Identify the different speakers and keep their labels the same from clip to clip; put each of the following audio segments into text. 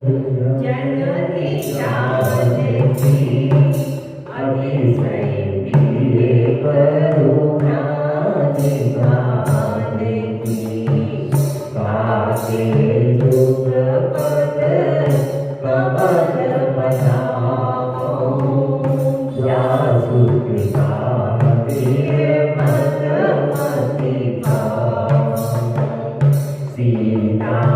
Speaker 1: जननी जानकी अतिशय प्रिय करुणा निधानकी काके जुगपद कमल बधाओ जासु कृपा दिए मति भाव सीताराम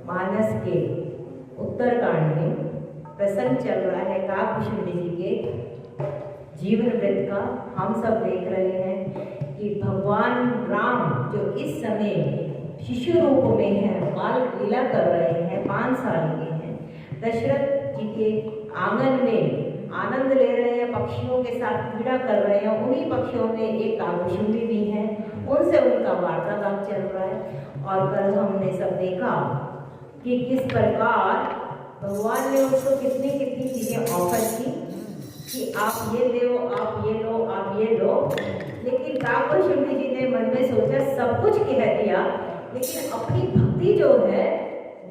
Speaker 1: मानस के उत्तरकांड में प्रसंग चल रहा है काकभूषण जी के जीवन वृत्त का। हम सब देख रहे हैं कि भगवान राम जो इस समय शिशु रूप में है, बाल लीला कर रहे हैं, 5 साल के हैं, दशरथ जी के आंगन में आनंद ले रहे हैं, पक्षियों के साथ क्रीड़ा कर रहे हैं। उन्हीं पक्षियों में एक काकभूषण भी है, उनसे उनका वार्तालाप चल रहा है। और कल हमने सब देखा कि किस प्रकार भगवान ने उसको कितनी कितनी चीजें ऑफर की कि आप ये दो, आप ये लो, आप ये लो। लेकिन काकभूषण जी ने मन में सोचा, सब कुछ कह दिया, लेकिन अपनी भक्ति जो है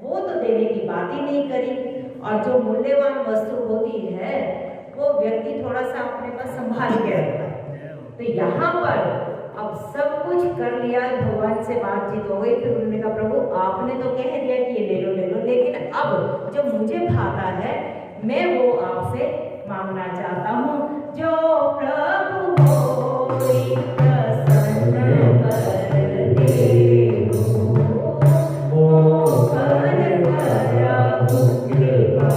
Speaker 1: वो तो देने की बात ही नहीं करी। और जो मूल्यवान वस्तु होती है वो व्यक्ति थोड़ा सा अपने पास संभाल के रखता है। तो यहाँ पर अब सब कुछ कर लिया, भगवान से बातचीत हो गई, फिर उन्होंने कहा प्रभु आपने तो कह दिया कि ये ले लो ले लो, लेकिन अब जो मुझे भाता है मैं वो आपसे मांगना चाहता हूँ। जो प्रभु होई प्रसन्न कर देहु, मोहन करहु कृपा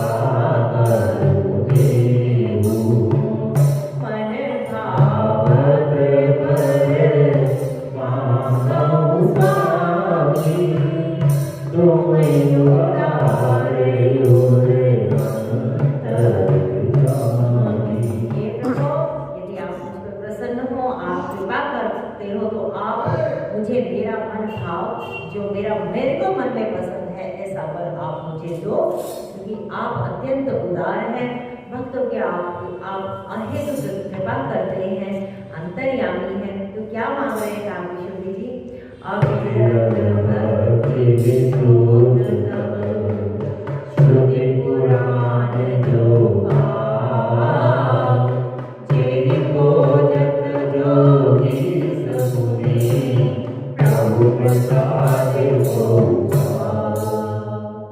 Speaker 1: करहु देहु, मन भावत पर मांगहु स्वामी, तुमहि उदारे उरे तो आप मुझे मेरा मन भाव जो मेरे को मन में पसंद है ऐसा वर आप मुझे दो, क्योंकि आप अत्यंत उदार हैं, भक्तों के आप अहेतु कृपा करते हैं, अंतर्यामी हैं। तो क्या मांग रहे हैं काकभूषण जी? श्रुति पुराण जो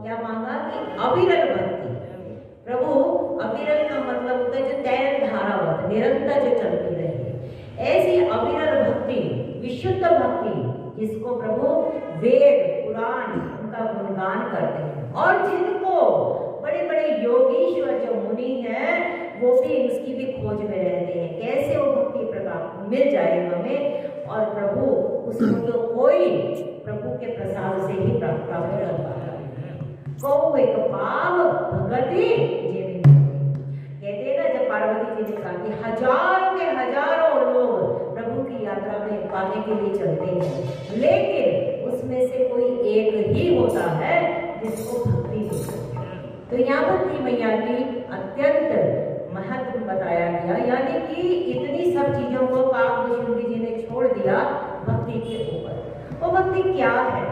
Speaker 1: क्या मांगा कि अविरल भक्ति। प्रभु अविरल का मतलब होता है जो तैर धारावत निरंतर जो चलती रहे, ऐसी अविरल भक्ति, विशुद्ध भक्ति जिसको प्रभु वेद पुराण उनका गुणगान करते हैं। और जिनको बड़े बड़े योगीश्वर जो मुनि हैं वो भी उसकी भी खोज में रहते हैं, कैसे वो भक्ति प्रकार मिल जाए हमें। और प्रभु उसको तो कोई प्रभु के प्रसाद से ही प्राप्त कर पाता है। को एक पाव भगति जेवी कहते ना, जब पार्वती जी ने कहा कि हजारों के हजारों लोग प्रभु की यात्रा में पाने के लिए चलते हैं, लेकिन उसमें से कोई एक ही होता है जिसको भक्ति होती है। तो यहाँ भक्ति मैया की अत्यंत महत्व बताया गया, यानी कि इतनी सब चीजों को काकभूषण जी ने छोड़ दिया भक्ति के ऊपर। वो भक्ति क्या है?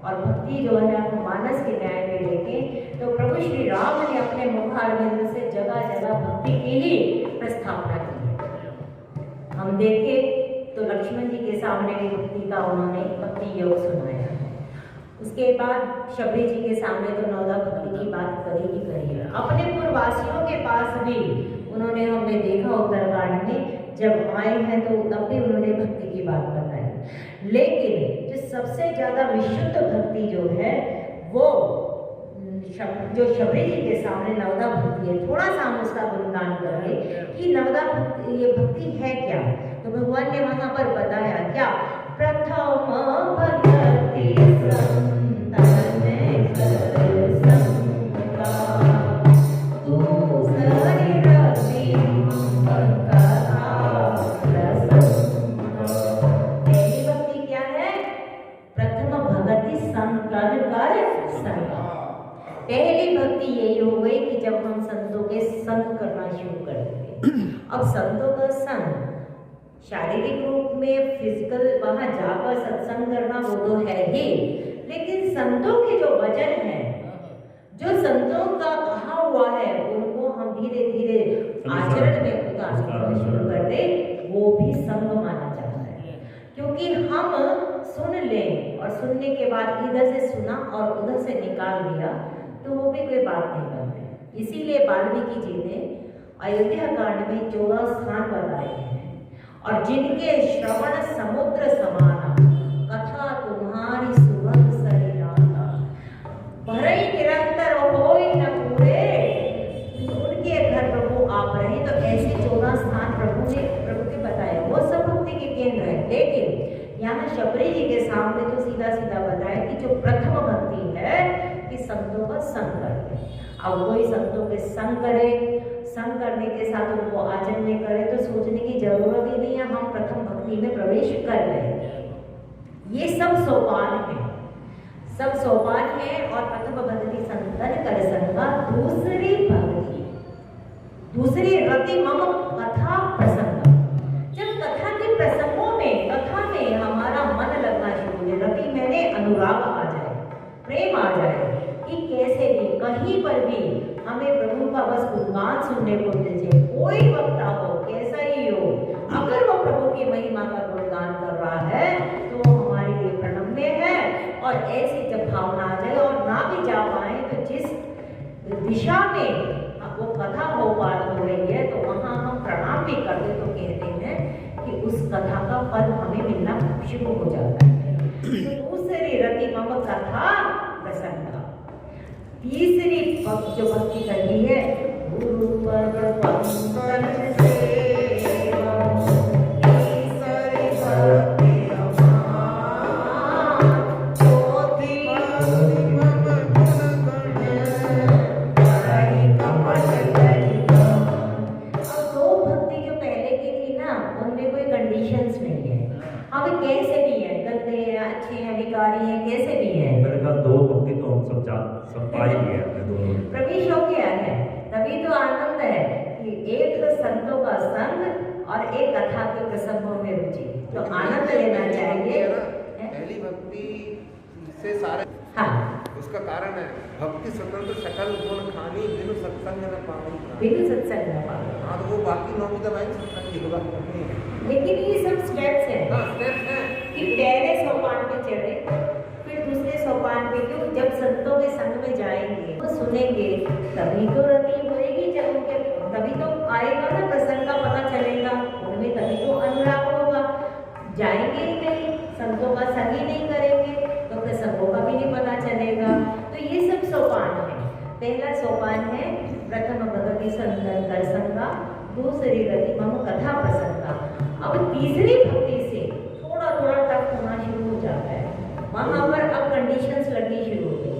Speaker 1: और भक्ति जो है आपको मानस के न्याय में लेके तो प्रभु श्री राम ने अपने मुखारविंद से भक्ति की ही प्रस्थापना की है। हम देखें तो लक्ष्मण जी के सामने भी भक्ति का उन्होंने भक्ति योग सुनाया है। उसके बाद शबरी जी के सामने तो नवदा भक्ति की बात करी ही करी है। अपने पूर्ववासियों के पास भी उन्होंने, हमने देखा उत्तरकांड में जब आए हैं तो तब भी उन्होंने भक्ति की बात बताई। लेकिन जो सबसे ज्यादा विशुद्ध भक्ति जो है वो जो शबरी जी के सामने नवदा भक्ति है। थोड़ा सा हम उसका गुणगान करेंगे कि नवदा भक्ति, ये भक्ति है क्या। तो भगवान ने वहां पर बताया क्या, प्रथम भक्ति पहली भक्ति यही हो गई कि जब हम संतों के संग करना शुरू कर देंगे। अब संतों का संग शारीरिक रूप में फिजिकल वहां जाकर सत्संग करना वो तो है ही, लेकिन संतों के जो वचन है, जो संतों का कहा हुआ है, उनको हम धीरे धीरे आचरण में उतारना शुरू कर दे, वो भी संग माना जाता है। क्योंकि हम सुन लें और सुनने के बाद इधर से सुना और उधर से निकाल दिया तो वो भी कोई बात नहीं करते। इसीलिए वाल्मीकि जी ने अयोध्या कांड में 14 स्थान बताए हैं, और जिनके श्रवण समुद्र समाना, कथा तुम्हारी सुगंध सरिनाता, भरई निरंतर होई न पूरे, उनके घर प्रभु आप रहे। तो ऐसे 14 स्थान प्रभु के बताए, वो सब भक्ति के केंद्र है। लेकिन यहाँ शबरी जी के सामने तो सीधा सीधा बताया कि जो प्रथम भक्ति है कि संतों का संग करते। अब वही संतों के संग करे, संग करने के साथ उनको आचरण में करे तो सोचने की जरूरत ही नहीं है, हम प्रथम भक्ति में प्रवेश कर रहे। ये सब सोपान है, सब सोपान है। और प्रथम भक्ति संतन कर संगा, दूसरी भक्ति, दूसरी रति मम कथा प्रसंग। जब कथा के प्रसंगों में, कथा में हमारा मन लगना शुरू हो, रति मैंने अनुराग आ जाए, प्रेम आ जाए कि कैसे भी कहीं पर भी हमें प्रभु का बस गुणगान सुनने को मिल जाए। कोई वक्ता हो, कैसा ही हो, अगर वो प्रभु की महिमा का गुणगान कर रहा है तो हमारे लिए प्रणम्य है। और ऐसी जब भावना आ जाए और ना भी जा पाए तो जिस दिशा में वो कथा हो रही है तो वहां हम प्रणाम भी कर दे तो कहते हैं कि उस कथा का फल हमें मिलना शुरू हो जाता है। तो दूसरी रति मम कथा प्रसंग, तीसरी जो भक्ति करनी है, गुरु पद पंकज सेवा, तीसरी भक्ति अमान, चौथी अब दो भक्ति जो पहले की थी ना, उनमें कोई कंडीशंस नहीं है। अब कैसे भी है, गंदे हैं, अच्छे हैं, भिखारी हैं, कैसे भी है।
Speaker 2: मेरे ख्याल दो भक्ति तो हम सब पा ही गए अपने दोनों
Speaker 1: प्रवेश हो गया है। तभी तो आनंद है कि एक तो संतों का संग और एक कथा के प्रसंगों में रुचि, तो आनंद लेना चाहिए।
Speaker 3: पहली भक्ति से सारे,
Speaker 1: हाँ,
Speaker 3: उसका कारण है भक्ति स्वतंत्र सकल गुण खानी, बिनु सत्संग न पाऊं,
Speaker 1: बिनु सत्संग न पाऊं।
Speaker 3: हाँ, तो वो बाकी 9 दवाई सत्संग की होगा करनी है।
Speaker 1: लेकिन ये सब स्टेप्स है।
Speaker 3: हाँ, स्टेप्स हैं
Speaker 1: कि पहले सोपान पे चढ़े, फिर दूसरे सोपान पे, क्यों जब संतों के संग में जाएंगे वो सुनेंगे तभी तो रति होएगी, जब उनके तभी तो आएगा ना प्रसंग का पता चलेगा, उनमें तभी तो अनुराग होगा। जाएंगे ही नहीं, संतों का संग ही नहीं करेंगे तो प्रसंगों का भी नहीं पता चलेगा। तो ये सब सोपान है। पहला सोपान है प्रथम भक्ति संतन कर संगा, दूसरी रति मम कथा प्रसंगा। अब तीसरी भक्ति से थोड़ा थोड़ा टफ होना शुरू हो जाता है, वहां पर अब कंडीशंस लगनी शुरू हो गई।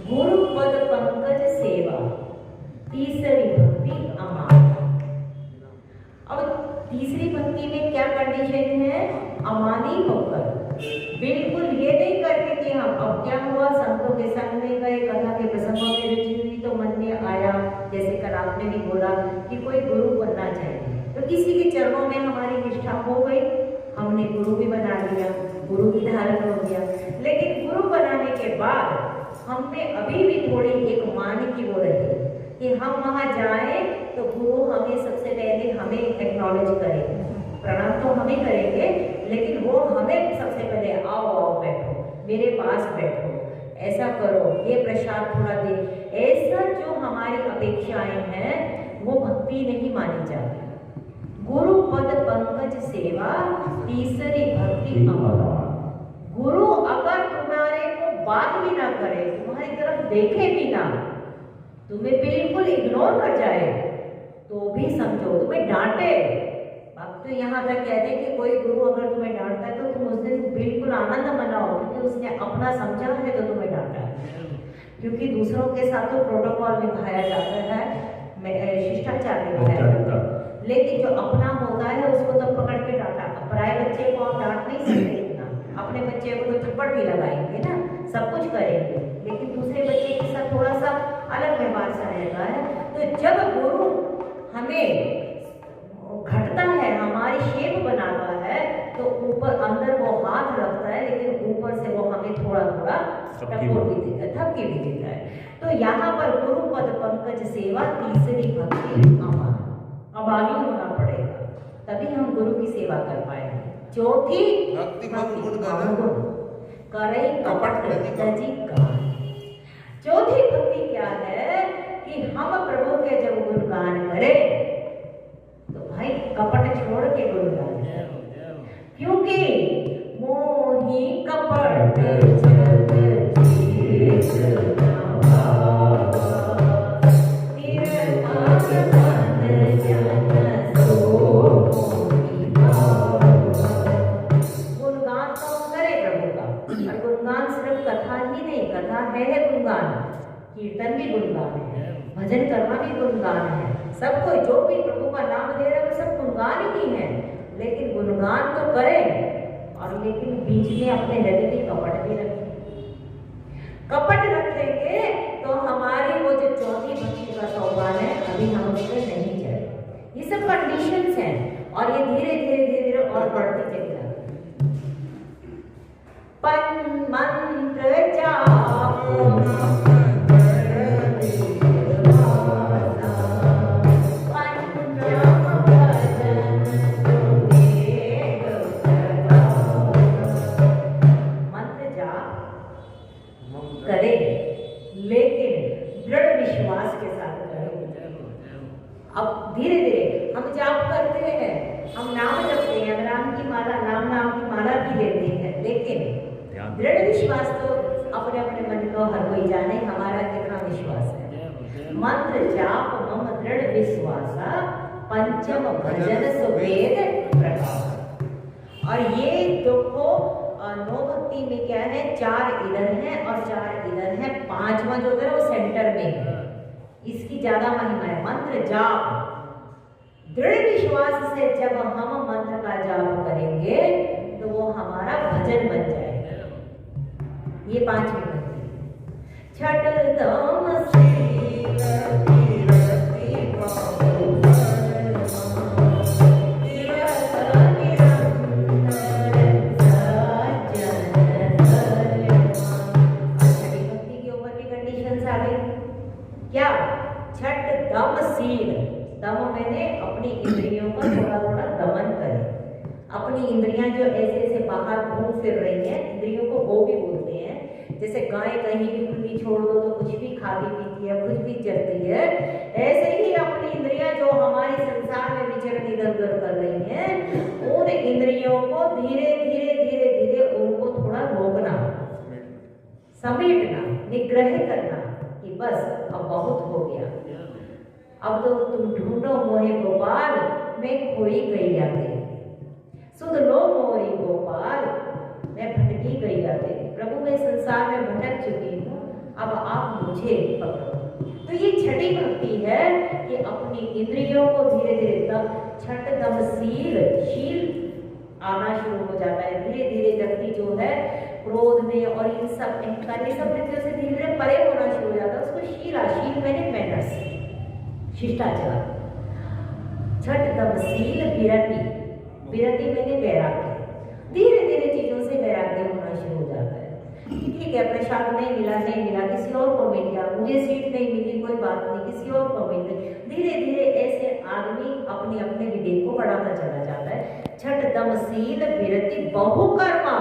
Speaker 1: गुरु पद पंकज सेवा, तीसरी भक्ति अमान। अब तीसरी भक्ति में क्या कंडीशन है, अमानी होकर, बिल्कुल ये नहीं करके कि हम अब क्या हुआ, संतों के संग में गए, कथा के प्रसंगों में रुचि हुई तो मन में आया, जैसे कल आपने भी बोला कि कोई गुरु बनना चाहिए, तो किसी के चरणों में हमारी निष्ठा हो गई, हमने गुरु भी बना लिया, गुरु भी धारण हो गया। लेकिन गुरु बनाने के बाद हम में अभी भी थोड़ी एक मान की वो रही कि हम वहाँ जाएं तो गुरु हमें सबसे पहले हमें एक्नॉलेज करेंगे, प्रणाम तो हमें करेंगे, लेकिन वो हमें सबसे पहले आओ आओ बैठो, मेरे पास बैठो, ऐसा करो, ये प्रसाद थोड़ा दे, ऐसा जो हमारी अपेक्षाएं हैं वो भक्ति नहीं मानी जाती। गुरु पद पंकज सेवा तीसरी भक्ति अमर। गुरु अगर तुम्हारे को बात भी ना करे, तुम्हारी तरफ देखे भी ना, तुम्हें बिल्कुल इग्नोर कर जाए तो भी समझो, तुम्हें डांटे। अब तो यहाँ तक कहते हैं कि कोई गुरु अगर तुम्हें डांटता है तो तुम उस दिन बिल्कुल आनंद मनाओ, क्योंकि उसने अपना समझा है तो तुम्हें डांटा है। क्योंकि दूसरों के साथ तो प्रोटोकॉल निभाया जाता है, शिष्टाचार निभाया जाता है, लेकिन जो अपना होता है उसको तब पकड़ के डांटा। पराए बच्चे को आप डांट नहीं सकते इतना, अपने बच्चे को तो थप्पड़ भी लगाएंगे ना, सब कुछ करेंगे, लेकिन दूसरे बच्चे के साथ थोड़ा सा अलग व्यवहार सा रहता है। तो जब गुरु हमें घटता है, हमारी शेप बनाता है, तो ऊपर अंदर वो हाथ रखता है, लेकिन ऊपर से वो हमें थोड़ा थोड़ा थपकी भी देता है। तो यहाँ पर गुरु पद पंकज सेवा तीसरी भक्ति अमर। अब आगे होना पड़ेगा, तभी हम गुरु की सेवा कर पाएंगे। चौथी
Speaker 3: भक्ति गुण गान
Speaker 1: करई कपट तजी गान। चौथी भक्ति क्या है कि हम प्रभु के जब गुणगान करें तो भाई कपट छोड़ के गुणगान करें, क्योंकि मोही कपट गुणगान तो करे प्रभु का, और गुणगान सिर्फ कथा ही नहीं, कथा है गुणगान, कीर्तन भी गुणगान है, भजन करना भी गुणगान है, सब कोई जो भी प्रभु का नाम ले रहे हैं वो सब गुणगान ही है। लेकिन गुणगान तो करें, और लेकिन बीच में अपने हृदय में कपट भी रखें। कपट रखेंगे तो हमारी वो जो चौथी भक्ति का सोपान है अभी हम उसमें नहीं जाए। ये सब कंडीशंस हैं, और ये धीरे धीरे धीरे धीरे और बढ़ती चली जाती है। पन मंत्र जाप करें, लेकिन दृढ़ विश्वास के साथ करें। अब धीरे धीरे हम जाप करते हैं, हम नाम जपते हैं, राम की माला, नाम की माला भी लेते हैं, लेकिन दृढ़ विश्वास तो अपने अपने मन को हर कोई जाने हमारा कितना विश्वास है। मंत्र जाप मम दृढ़ विश्वासा पंचम भजन सुवेद प्रकाश। और ये देखो नौ भक्ति में क्या है, 4 इधर है और 4 इधर है, 5वां जो है वो सेंटर में है, इसकी ज्यादा महिमा है। मंत्र जाप दृढ़ विश्वास से जब हम मंत्र का जाप करेंगे तो वो हमारा भजन बन जाएगा। ये 5वीं भक्ति। छठ दम क्या, छठ दम सील। दम मैंने अपनी इंद्रियों का थोड़ा थोड़ा दमन करें। अपनी इंद्रियां जो ऐसे ऐसे बाहर घूम फिर रही हैं, इंद्रियों को वो भी बोलते हैं। जैसे गाय कहीं भी खुली छोड़ दो तो कुछ भी खाती पीती है, कुछ भी चलती है, ऐसे ही अपनी इंद्रियां जो हमारे संसार में विचरण इधर उधर कर रही हैं, उन इंद्रियों को धीरे धीरे धीरे धीरे उनको थोड़ा रोकना, समेटना, निग्रह करना कि बस अब बहुत हो गया, अब तो तुम ढूंढो मोहे गोपाल, मैं खोई गई आते, सुध लो मोरी गोपाल, मैं भटकी गई आते। प्रभु मैं संसार में भटक चुकी हूँ, अब आप मुझे पकड़ो। तो ये छठी भक्ति है कि अपनी इंद्रियों को धीरे धीरे छठ दम शील आना शुरू हो जाता है। धीरे धीरे व्यक्ति जो है क्रोध में और इन सब अहंकार, ये सब वृत्तियों से धीरे धीरे परे होना शुरू हो जाता है। उसको शील मैंने मैनर्स, शिष्टाचार। छठ दम शील विरति मैंने वैराग्य। धीरे धीरे चीजों से वैराग्य होना शुरू हो जाता है। ठीक है, प्रसाद नहीं मिला, किसी और को मिल गया, मुझे सीट नहीं मिली, कोई बात नहीं, किसी और को मिल गई। धीरे धीरे ऐसे आदमी अपने अपने विवेक को बढ़ाता चला जाता है। छठ दमशील विरति बहुकर्मा।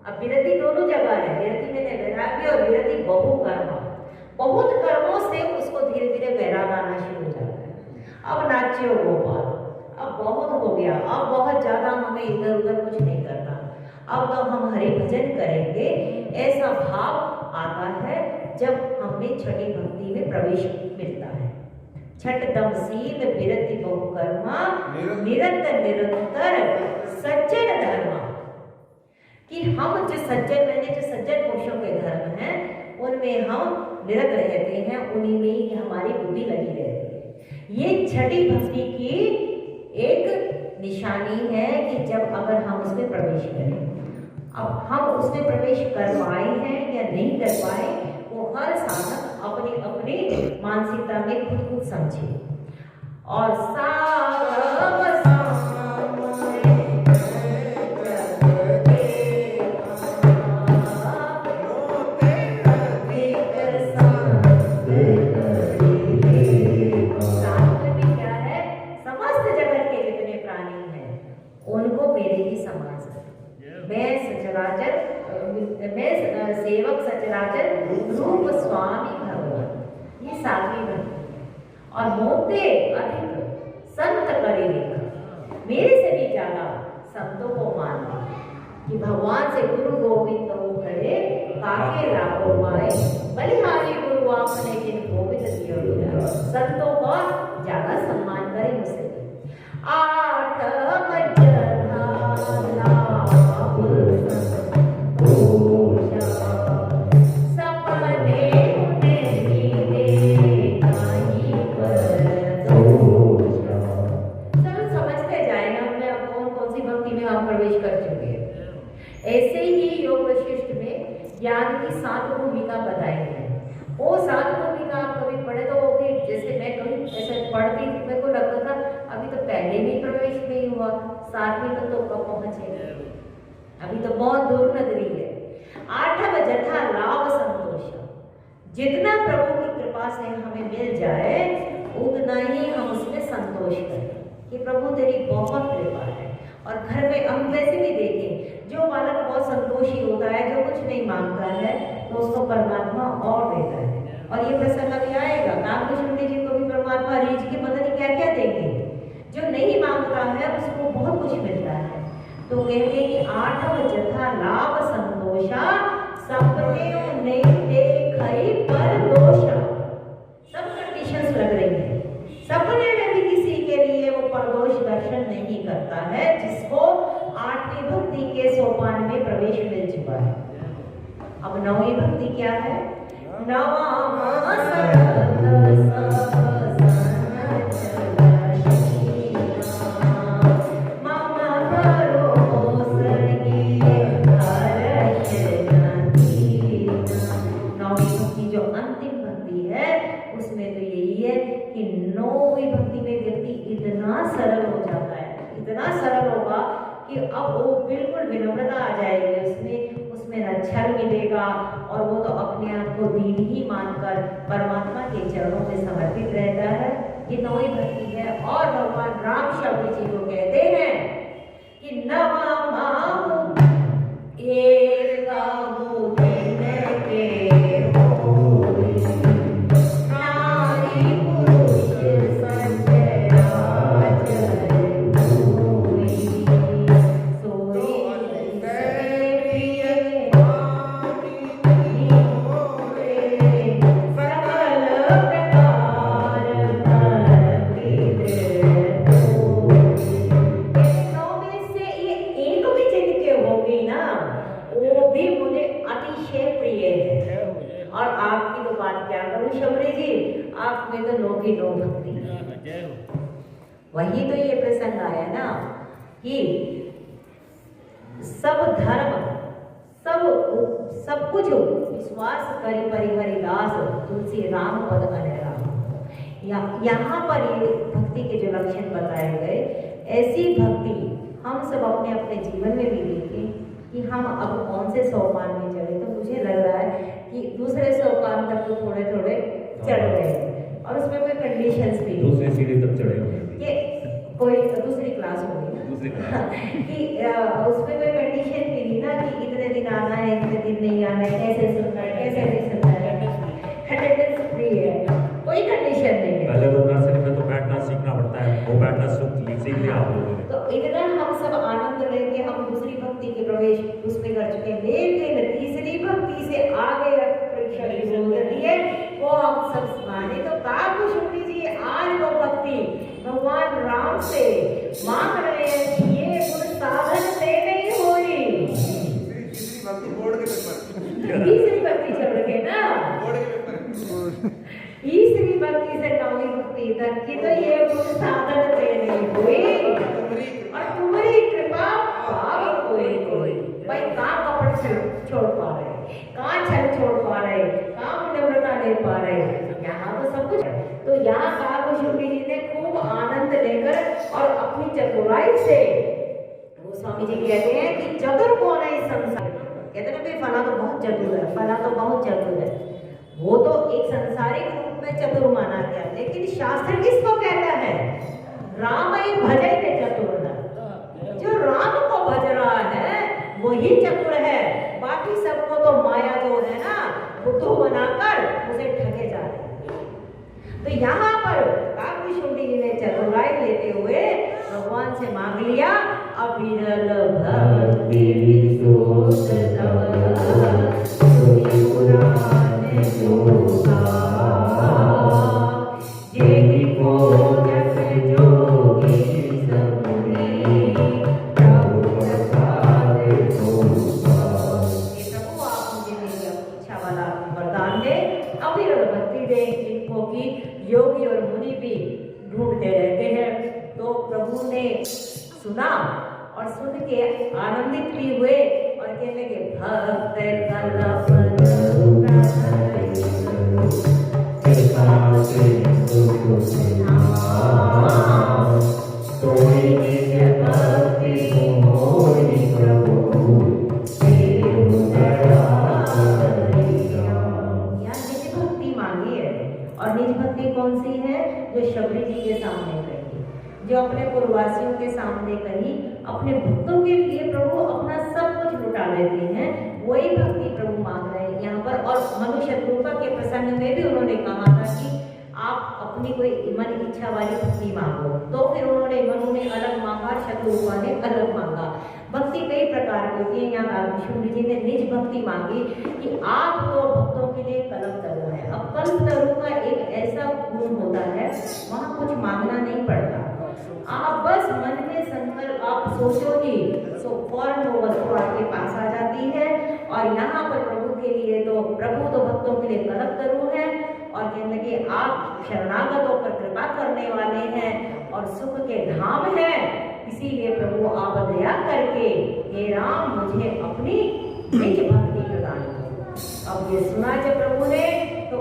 Speaker 1: अब विरति दोनों जगह है, विरति में वैराग्य और विरति बहुकर्मा। बहुत कर्मों से उसको धीरे धीरे वैराग आना शुरू हो जाता है। अब नाच्यो गोपाल, अब बहुत हो गया, अब बहुत ज्यादा हमें इधर उधर कुछ नहीं करना, अब तो हम हरि भजन करेंगे, ऐसा भाव आता है जब हमें छठी भक्ति में प्रवेश मिलता है। छठ दमशील विरति बहुकर्मा निरंतर निरंतर सज्जन धर्म, कि हम जो सज्जन मैंने जो सज्जन पुरुषों के धर्म हैं उनमें हम निरत रहते हैं, उन्हीं में ही हमारी बुद्धि लगी रहती है। ये छठी भक्ति की एक निशानी है कि जब अगर हम उसमें प्रवेश करें, अब हम उसमें प्रवेश कर पाए हैं या नहीं कर पाए, वो हर साधक अपनी अपनी मानसिकता में खुद खुद समझे। और मैं सेवक सचराचर रूप स्वामी भगवान, ये सातवीं भक्ति। और मोते अधिक संत करे लेखा, मेरे से भी ज्यादा संतों को मानना कि भगवान से गुरु गोविंद करे काके लागो पाए, बलिहारी गुरु आपने जिन गोविंद दिया। संतों का ज्यादा सम्मान करें मुझसे। आठ ऐसे ही योग वशिष्ठ में ज्ञान की 7 भूमिका बताई है। वो 7 भूमिका आप कभी पढ़े तो वो भी, जैसे मैं कभी ऐसे पढ़ती थी, मेरे को लगता था अभी तो पहले भी प्रवेश नहीं हुआ, 7वीं तक तो कब पहुंचेगा, अभी तो बहुत दूर नगरी है। 8वां जथा लाभ संतोष, जितना प्रभु की कृपा से हमें मिल जाए उतना ही हम उसमें संतोष करें कि प्रभु तेरी बहुत कृपा है। और घर में हम वैसे भी देखें, जो बालक बहुत संतोषी होता है, जो कुछ नहीं मांगता है, तो उसको परमात्मा और देता है। और ये प्रसंग अभी आएगा, रामकृष्ण जी को भी परमात्मा रीझ के पता नहीं क्या क्या देंगे। जो नहीं मांगता है उसको बहुत कुछ मिलता है। तो कहते हैं कि 8वां जथा लाभ संतोषा, सपने नहीं देखई पर दोषा। सब कंडीशंस लग रही है, सपने में भी किसी के लिए वो परदोष दर्शन नहीं करता है, जिसको 8वीं भक्ति के सोपान में प्रवेश मिल चुका है। अब 9वीं भक्ति क्या है? जो अंतिम भक्ति है उसमें तो यही है कि 9वीं भक्ति में व्यक्ति इतना सरल हो जाता है, इतना सरल होगा कि अब वो बिल्कुल विनम्रता आ जाएगी उसमें न छल मिलेगा, और वो तो अपने आप को दीन ही मानकर परमात्मा के चरणों में समर्पित रहता है। ये 9वीं भक्ति है। और भगवान राम शब्द जी को कहते हैं कि नवमाहु एकाहु दिन के वही तो ये प्रसंग आया ना कि सब धर्म सब कुछ विश्वास करी परिहरि दास, तुलसी राम पद अनराम। यहाँ पर ये भक्ति के जो लक्षण बताए गए, ऐसी भक्ति हम सब अपने अपने जीवन में भी देखें कि हम अब कौन से सोपान में चले। तो मुझे लग रहा है कि दूसरे सोपान तक तो थोड़े थोड़े चढ़ गए और उसमें कोई कंडीशंस भी नहीं।
Speaker 2: दूसरी सीढ़ी तक चढ़े होंगे
Speaker 1: ये कोई दूसरी क्लास होगी ना,
Speaker 2: दूसरी क्लास
Speaker 1: कि उसमें कोई कंडीशन भी नहीं ना कि इतने दिन आना है, इतने दिन नहीं आना है, कैसे सुनना है, कैसे नहीं सुनना है, अटेंडेंस फ्री है, कोई कंडीशन नहीं है।
Speaker 2: पहले तो नर्सरी में तो बैठना सीखना पड़ता है, वो बैठना सीख लिया आप लोगों ने।
Speaker 1: तो इतना हम सब आनंद लेके हम दूसरी भक्ति के प्रवेश उसमें कर चुके हैं, लेकिन तीसरी भक्ति से आगे परीक्षा शुरू हो जाती है, वो हम सब माने। तो काकू शुक्री जी आज वो भक्ति भगवान राम से मांग रहे हैं कि ये गुण साधन से नहीं हुई।
Speaker 3: तीसरी भक्ति बोर्ड के पेपर,
Speaker 1: तीसरी भक्ति चल रही है ना,
Speaker 3: बोर्ड के पेपर,
Speaker 1: तीसरी भक्ति से नौवीं भक्ति तक की तो ये गुण साधन से नहीं हुई और तुम्हारी कृपा भाव कोई भाई कहाँ कपट छोड़ पा रहे, कहाँ छल छोड़ पा रहे, कहाँ विनम्रता ले पा रहे, यहाँ तो सब कुछ है। तो यहाँ काकू शुक्री जी ने खूब आनंद लेकर और अपनी चतुराई से, वो स्वामी जी कहते हैं कि चतुर कौन है इस संसार, कहते हैं भाई फला तो बहुत चतुर है, फला तो बहुत चतुर है, वो तो एक संसारिक रूप में चतुर माना गया, लेकिन शास्त्र किसको कहता है, राम ही भजे के चतुर है। जो राम को भज रहा है वही चतुर है, बाकी सबको तो माया जो है ना बुद्धू बनाकर उसे ठगे जा रहे हैं। तो यहाँ पर काकू शुक्री जी ने चतुराई लेते हुए भगवान से मांग लिया, अविरल भक्ति विशोष तव सोई पुराण जोगा, जेहि को जग जोगी समुनि प्रभु प्रसाद होगा। ये प्रभु आप मुझे मेरी इच्छा वाला वरदान दे, अविरल भक्ति दे, जिनको की योगी और मुनि भी ढूंढते रहते हैं। तो प्रभु ने सुना और सुन के आनंदित भी हुए और कहने लगे भक्त भक्ति मांगी है। और निज भक्ति कौन सी है, जो शबरी जी के सामने कही, जो अपने पूर्ववासियों के सामने कही, अपने भक्तों के लिए प्रभु अपना सब कुछ लुटा देते हैं, वही भक्ति प्रभु मांग रहे हैं यहाँ पर। और मनु शत्रुपा के प्रसंग में भी उन्होंने कहा था कि आप अपनी कोई मन इच्छा वाली भक्ति मांगो, तो फिर उन्होंने मनु ने अलग मांगा, शत्रुपा ने अलग मांगा। भक्ति कई प्रकार की होती है। यहाँ शुक्र जी ने निज भक्ति मांगी कि आप तो भक्तों के लिए कल्प तरु है। अब कल्प तरु का एक ऐसा गुण होता है, वहाँ कुछ मांगना नहीं पड़ता, आप बस मन में संकल्प आप सोचोगी सो फौरन वो वस्तु आपके पास आ जाती है। और यहाँ पर प्रभु के लिए तो प्रभु तो भक्तों के लिए कल्प तरु है और कहने लगे आप शरणागतों पर कृपा करने वाले हैं और सुख के धाम है, इसीलिए प्रभु आप दया करके हे राम मुझे अपनी निज भक्ति प्रदान करो। अब ये सुना जब प्रभु ने तो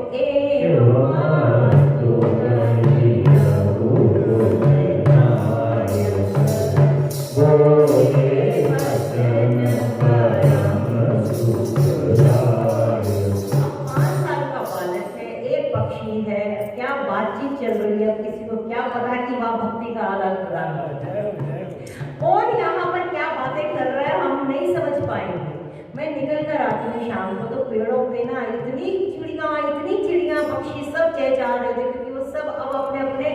Speaker 1: क्या बातचीत चल रही है, किसी को क्या पता कि वह भक्ति का आदान प्रदान करता है और यहाँ पर क्या बातें कर रहा है हम नहीं समझ पाएंगे। मैं निकल कर आती हूँ शाम को तो पेड़ों पे ना इतनी चिड़िया पक्षी सब चहचहा रहे थे, क्योंकि वो सब अब अपने अपने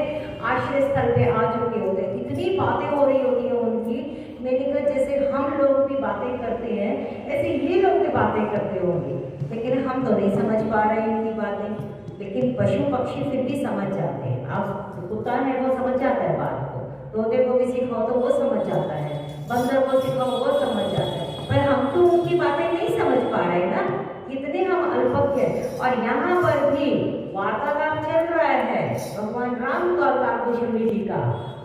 Speaker 1: आश्रय स्थल पे आ चुके होते हैं। इतनी बातें हो रही होती है उनकी, मैंने कहा जैसे हम लोग भी बातें करते हैं ऐसे ये लोग भी बातें करते होंगे, लेकिन हम तो नहीं समझ पा रहे हैं इनकी बातें। लेकिन पशु पक्षी फिर भी समझ जाते हैं। आप कुत्ता है वो समझ जाता है बात को, तोते को भी सिखाओ तो वो समझ जाता है, बंदर को सिखाओ वो समझ जाता है, पर हम तो उनकी बातें नहीं समझ पा रहे ना, कितने हम अल्पज्ञ। और यहाँ पर भी वार्तालाप चल रहा है भगवान राम का और काकू शुक्री जी का,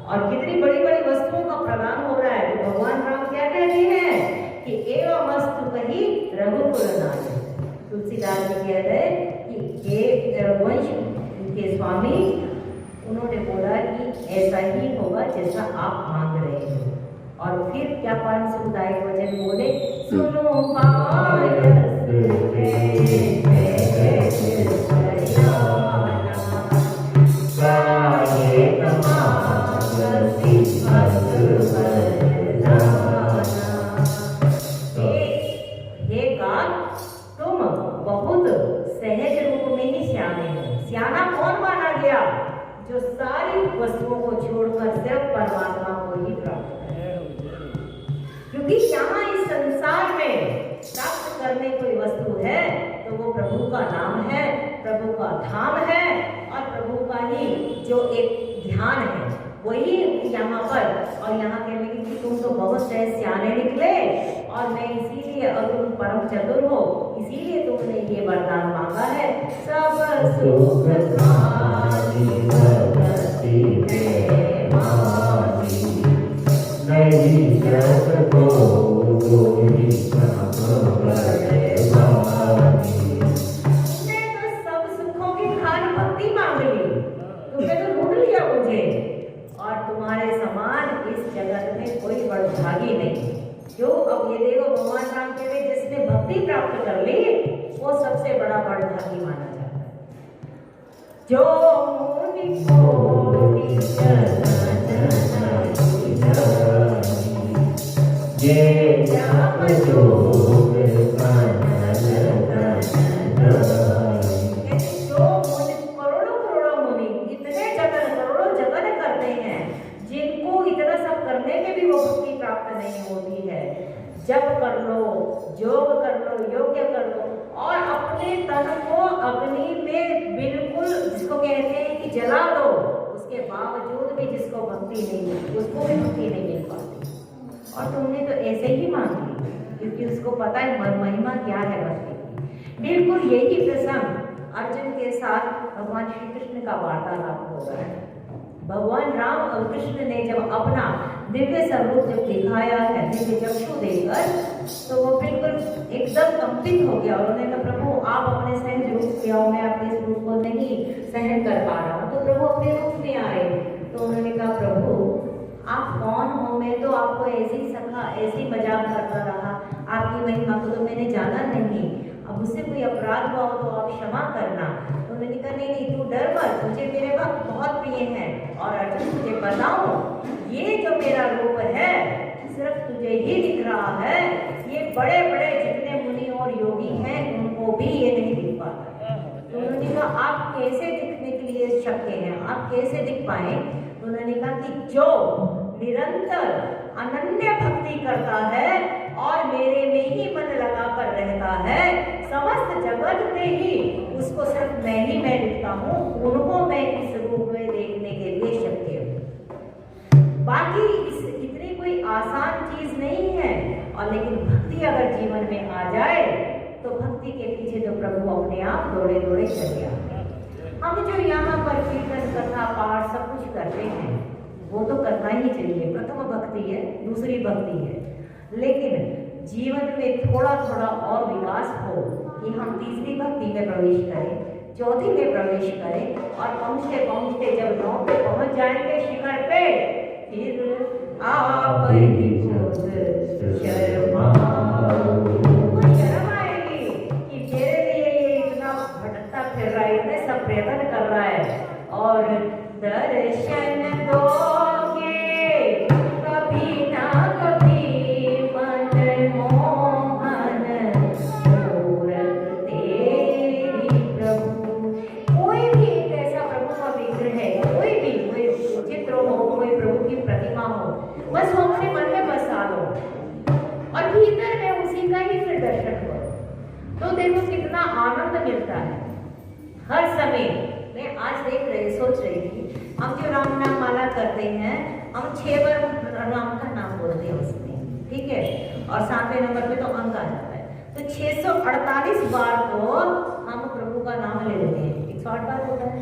Speaker 1: और कितनी बड़ी बड़ी वस्तुओं का प्रदान हो रहा है। तो भगवान राम क्या कहते हैं कि एवं वस्तु कही रघुकुल नाथ। तुलसीदास जी कह रहे कि ये रघुवंश के स्वामी उन्होंने बोला कि ऐसा ही होगा जैसा आप मांग रहे हो। और फिर क्या परम सुखदायक वचन बोले, सुनो पायस हे गान, तुम बहुत सहज रूप में ही श्याने हो। श्याना कौन माना गया? जो सारी वस्तुओं को छोड़कर सिर्फ परमात्मा को ही प्राप्त करे। क्योंकि यहाँ इस संसार में प्राप्त करने कोई वस्तु है तो वो प्रभु का नाम है, प्रभु का धाम है और प्रभु का ही जो एक ध्यान है वही यहाँ पर। और यहाँ कहने की कि तुम तो बहुत सहज श्याने निकले और मैं इसीलिए, और तुम परम चतुर हो इसीलिए तुमने ये वरदान मांगा है, सब सुख सब सुखों की खान भक्ति मांग ली, तुमने तो ढूंढ लिया मुझे। और तुम्हारे समान इस जगत में कोई बड़भागी नहीं। जो अब ये देखो भगवान राम कह रहे जिसने भक्ति प्राप्त कर ली वो सबसे बड़ा बड़भागी माना जाता है। जो मुनि कोटि ये जप जोग करोड़ों करोड़ों मुनि इतने जतन, करोड़ों जतन करते हैं जिनको इतना सब करने में भी वो भक्ति प्राप्त नहीं होती है। जप कर लो, योग कर लो, योग्य कर लो और अपने तन को अग्नि में बिल्कुल जिसको कहते हैं कि जला दो, उसके बावजूद भी जिसको भक्ति नहीं मिलती उसको भी भक्ति नहीं मिल पाती। और तुमने तो ऐसे ही मांग ली क्योंकि उसको पता है महिमा क्या है भक्ति की। बिल्कुल यही प्रसंग अर्जुन के साथ भगवान श्री कृष्ण का वार्तालाप हो रहा है। भगवान राम और कृष्ण ने जब अपना दिव्य स्वरूप जब दिखाया है, दिव्य चक्षु देकर, तो वो बिल्कुल एकदम कंपित हो गया। उन्होंने कहा प्रभु आप अपने सहज रूप से आओ, मैं अपने इस रूप को नहीं सहन कर पा रहा हूँ। तो प्रभु अपने रूप में आए। तो उन्होंने कहा प्रभु आप कौन हो? मैं तो आपको ऐसी सखा, ऐसी मजाक करता रहा, आपकी महिमा को तो मैंने जाना नहीं। अब मुझसे कोई अपराध हुआ हो तो आप क्षमा करना। तो उन्होंने कहा नहीं तू डर मत, मुझे मेरे भक्त बहुत प्रिय हैं। और अर्जुन तुझे बताऊं ये जो मेरा रूप है सिर्फ तुझे ही दिख रहा है, ये बड़े बड़े जितने मुनि और योगी हैं उनको भी ये नहीं दिख पाता। तो उन्होंने कहा आप कैसे दिखने के लिए शक्य हैं, आप कैसे दिख पाए? तो उन्होंने कहा कि जो निरंतर अनन्य भक्ति करता है और मेरे में ही मन लगाकर रहता है, समस्त जगत में ही उसको सिर्फ मैं ही मैं दिखता हूँ, उनको मैं इस रूप में देखने के लिए शक्य हूँ। बाकी इतनी कोई आसान चीज नहीं है। और लेकिन भक्ति अगर जीवन में आ जाए तो भक्ति के पीछे तो प्रभु अपने आप दौड़े दौड़े चले आते हैं। हम जो यहाँ पर कीर्तन कथा पाठ सब कुछ करते हैं वो तो करना ही चाहिए, प्रथम भक्ति है, दूसरी भक्ति है। लेकिन जीवन में थोड़ा थोड़ा और विकास हो कि हम तीसरी भक्ति में प्रवेश करें, चौथी में प्रवेश करें और पहुँचते पहुँचते जब 9 पे पहुँच जाएंगे शिखर पे, फिर आप ही शर्म आएगी कि मेरे लिए ये इतना भटकता फिर रहा है, इतने सब प्रयत्न कर रहा है। और दर्शन दोगे कभी ना कभी मन मोहन मूरत तेरी प्रभु। कोई भी एक ऐसा प्रभु का विग्रह है, कोई भी कोई चित्र हो, कोई प्रभु की प्रतिमा हो, बस वो अपने मन में बसा लो और भीतर में उसी का ही फिर दर्शन करो। तो देखो कितना आनंद मिलता है हर समय। मैं आज सोच रही थी हम जो राम नाम माला करते हैं, हम 6 बार राम का नाम बोलते हैं उसमें, ठीक है, और 7वें नंबर पे तो अंक आ जाता है। तो 648 बार तो हम प्रभु का नाम ले लेते हैं। 108 बार होता है,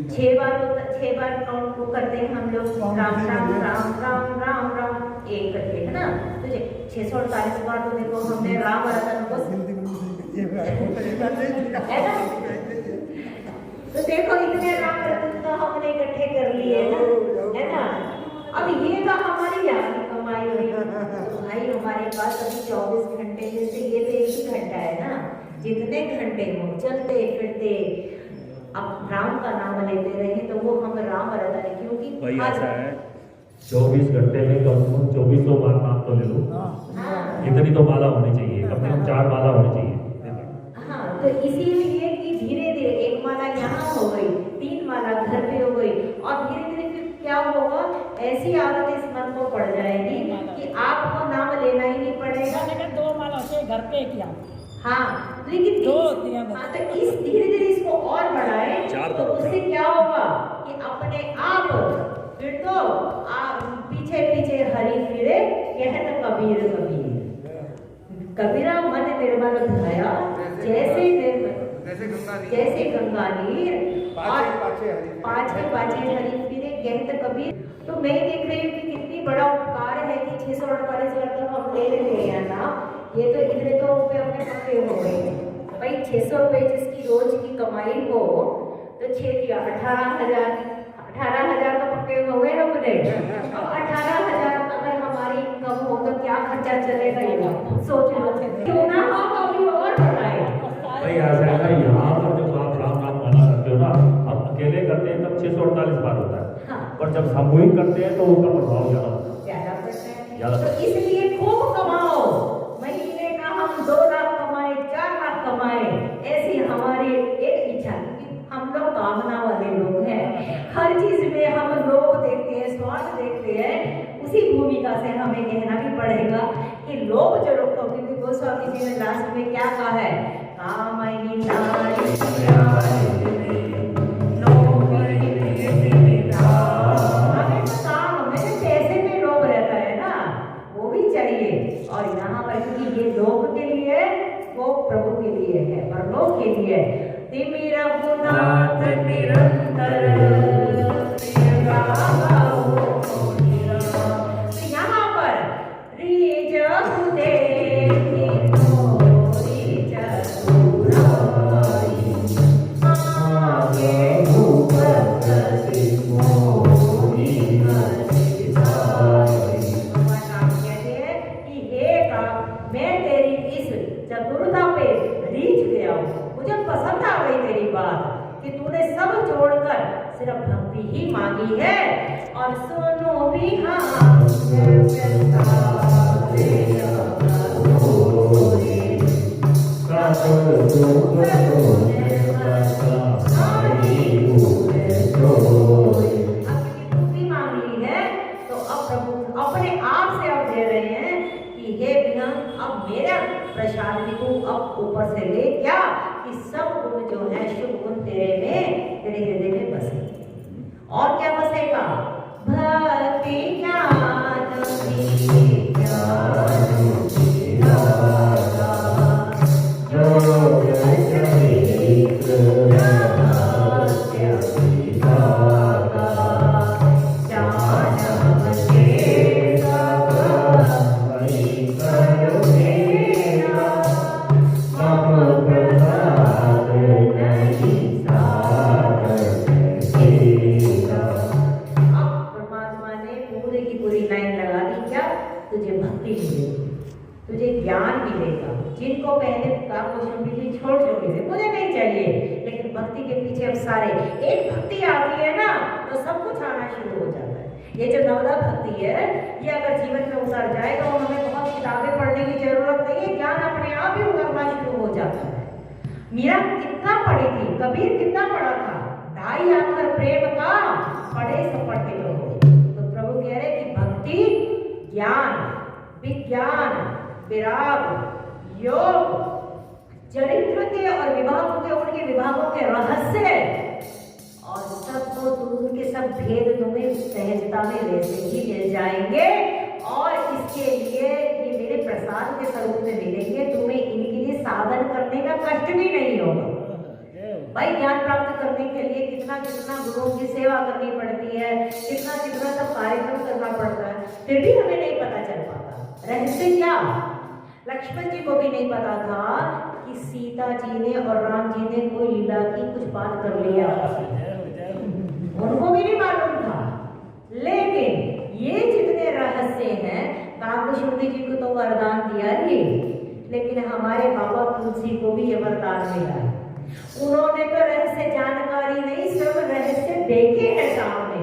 Speaker 1: 6 बार होता है, 6 बार काउंट को करते हैं हम लोग, राम राम राम राम राम राम एक करके, है ना। तो 648 बार तो देखो हमने राम रतन को, है ना। तो देखो इतने राम रतन तो हमने इकट्ठे कर लिए ना, है ना। अब ये तो हमारी याद कमाई हुई बाद कभी 24 घंटे, जैसे ये तो एक ही घंटा है ना, जितने घंटे हो चलते फिरते अब राम का नाम लेते रहे तो वो हम राम रतन, क्योंकि
Speaker 2: वही ऐसा है 24 घंटे में कम से कम 2400 बार नाम तो ले लो।
Speaker 1: हाँ,
Speaker 2: इतनी तो माला होनी चाहिए, कम से कम 4 माला होनी चाहिए।
Speaker 1: हाँ, तो इसीलिए कि धीरे धीरे एक माला यहाँ हो गई, 3 माला घर पे हो गई, और धीरे धीरे फिर क्या होगा, ऐसी आदत इस मन को पड़ जाएगी कि आपको नाम लेना ही नहीं पड़ेगा।
Speaker 4: 2 माला से घर पे किया।
Speaker 1: हाँ, लेकिन
Speaker 4: दो
Speaker 1: तो इस धीरे धीरे इसको और बढ़ाए तो उससे क्या होगा कि अपने आप फिर तो पीछे पीछे हरि फिरे, कहत कबीर कबीर, कबीरा मन निर्मल भया जैसे गंगा नीर, पाछे पाछे हरि फिरे कहत कबीर। तो मैं देख रही हूँ कि कितनी बड़ा उपकार है कि 648 हम ले रहे हैं ना, ये तो इतने तो रुपए अपने पक्के हो गए भाई। 600 रुपए जिसकी रोज की कमाई हो तो 6 दिया 18,000 तो पक्के हो गए अपने। अब 18,000 अगर हमारी इनकम हो तो क्या खर्चा चलेगा, ये सोच लो, क्यों ना हम अभी और बढ़ाए।
Speaker 2: भाई ऐसा है ना, यहाँ पर जब आप राम नाम गाना करते हो ना, आप अकेले करते हैं तब 648 बार होता है,
Speaker 1: हाँ,
Speaker 2: पर जब सामूहिक करते हैं तो उसका प्रभाव ज्यादा होता है।
Speaker 1: ज्यादा पड़ता है।
Speaker 2: ज्यादा।
Speaker 1: तो इसलिए खूब कमाओ, महीने का हम 2 लाख कमाए, 4 लाख कमाए, ऐसी हमारी एक इच्छा, क्योंकि हम लोग कामना वाले लोग हैं, हर चीज में हम लोग देखते हैं, स्वार्थ देखते हैं। उसी भूमिका से हमें कहना भी पड़ेगा कि लोग जो रखो, क्योंकि गोस्वामी जी ने लास्ट में क्या कहा है, कामनी नारी हमें काम में पैसे में लोभ रहता है ना, वो भी चाहिए। और यहाँ पर क्योंकि ये लोक के लिए, वो प्रभु के लिए है, परलोक के लिए। तिमिर रघुनाथ निरंतर तो यहाँ पर रीज मैं तेरी इस चतुरता पे रीझ गया हूँ, मुझे पसंद आ गई तेरी बात कि तूने सब छोड़कर सिर्फ भक्ति ही मांगी है। और सुनो भी मांगी है तो अब प्रभु अपने आप से अब दे रहे हैं कि हे बिना अब मेरा प्रसाद भी तू अब ऊपर से ले, क्या कि सब गुण जो है शुभ गुण तेरे में, तेरे हृदय में बसे। और क्या बसेगा, भक्ति ज्ञान तुझे भक्ति मिलेगी, तुझे ज्ञान मिलेगा। जिनको पहले कामोशन भी छोड़ चुके थे, मुझे नहीं चाहिए, लेकिन भक्ति के पीछे अब सारे, एक भक्ति आती है ना तो सब कुछ आना शुरू हो जाता है। ये जो नवदा भक्ति है, ये अगर जीवन में उतर जाए तो हमें बहुत किताबें पढ़ने की जरूरत नहीं है, ज्ञान अपने आप ही उतरना शुरू हो जाता है। मीरा कितना पढ़ी थी, कबीर कितना पढ़ा था, 2.5 अक्षर प्रेम का पढ़े सपटे लोग। तो प्रभु कह रहे कि भक्ति, ज्ञान, विज्ञान, विराग, योग, चरित्र के और विभागों के, उनके विभागों के रहस्य और सबको उनके सब भेद तुम्हें सहजता में वैसे ही मिल जाएंगे। और इसके लिए ये मेरे प्रसाद के स्वरूप में मिलेंगे, तुम्हें इनके लिए साधन करने का कष्ट भी नहीं होगा। भाई ज्ञान प्राप्त करने के लिए कितना कितना गुरुओं की सेवा करनी पड़ती है, कितना कितना सब कार्यक्रम करना पड़ता है, फिर भी हमें नहीं पता चल पाता। रहस्य क्या, लक्ष्मण जी को भी नहीं पता था कि सीता जी ने और राम जी ने कोई लीला की कुछ बात कर लिया, उनको भी नहीं मालूम था। लेकिन ये जितने रहस्य हैं काकभूषुंडी जी को तो वरदान दिया ही, लेकिन हमारे बाबा तुलसी को भी ये वरदान मिला है। उन्होंने तो रहस्य जानकारी नहीं, सब रहस्य देखे हैं सामने,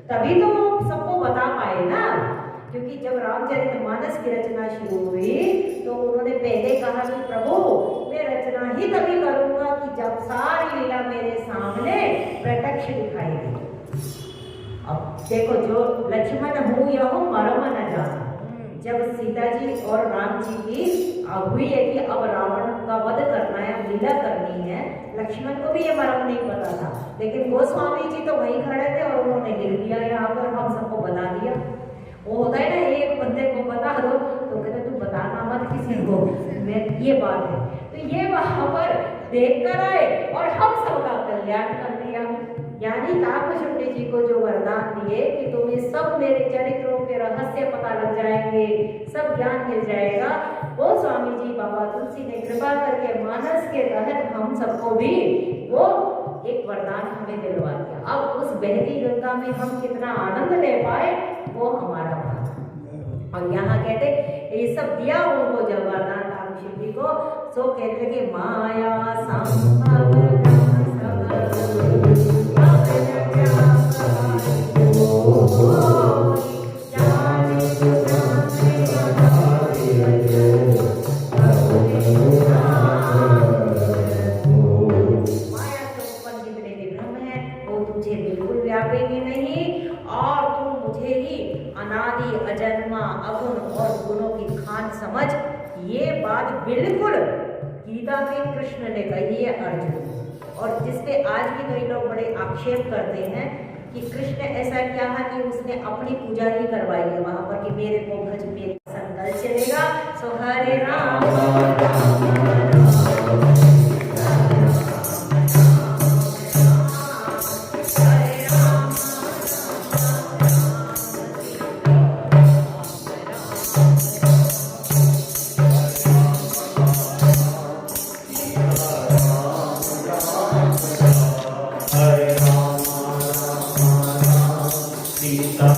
Speaker 1: तभी तो वो सबको बता पाए ना। क्योंकि जब रामचरितमानस की रचना शुरू हुई तो उन्होंने पहले कहा कि प्रभु मैं रचना ही तभी करूंगा कि जब सारी लीला मेरे सामने प्रत्यक्ष दिखाई दे। अब देखो, जो लक्ष्मण हूँ यह मरम न जाना, जब सीता जी और राम जी की हुई है कि अब रावण का वध करना है, लीला करनी है, लक्ष्मण को भी ये मरम नहीं पता था, लेकिन गोस्वामी जी तो वहीं खड़े थे और उन्होंने लिख दिया यहाँ पर, हम सबको बता दिया। वो होता है ना, एक बंदे को बता दो तो कहते तू बताना मत किसी को, मैं ये बात है। तो ये वहां पर देख कर आए और हम सबका कल्याण कर दिया। यानी काकभूषुंडी जी को जो वरदान दिए कि तुम्हें सब मेरे चरित्रों के रहस्य पता लग जाएंगे, सब ज्ञान मिल जाएगा, वो स्वामी जी बाबा तुलसी ने कृपा करके मानस के तहत हम सबको भी वो एक वरदान हमें दिलवा दिया। अब उस बहती गंगा में हम कितना आनंद ले पाए वो हमारा भाग। और यहाँ कहते ये सब दिया उनको जब वरदान काकभूषुंडी को, सो कहते कि माया संभव अजन्मा अगुण और गुणों की खान समझ, ये बात बिल्कुल गीता में कृष्ण ने कही है अर्जुन। और जिसपे आज भी कई लोग बड़े आक्षेप करते हैं कि कृष्ण ऐसा क्या है कि उसने अपनी पूजा ही करवाई है वहां पर कि मेरे को भज मेरे संकल्प चलेगा। सो हरे राम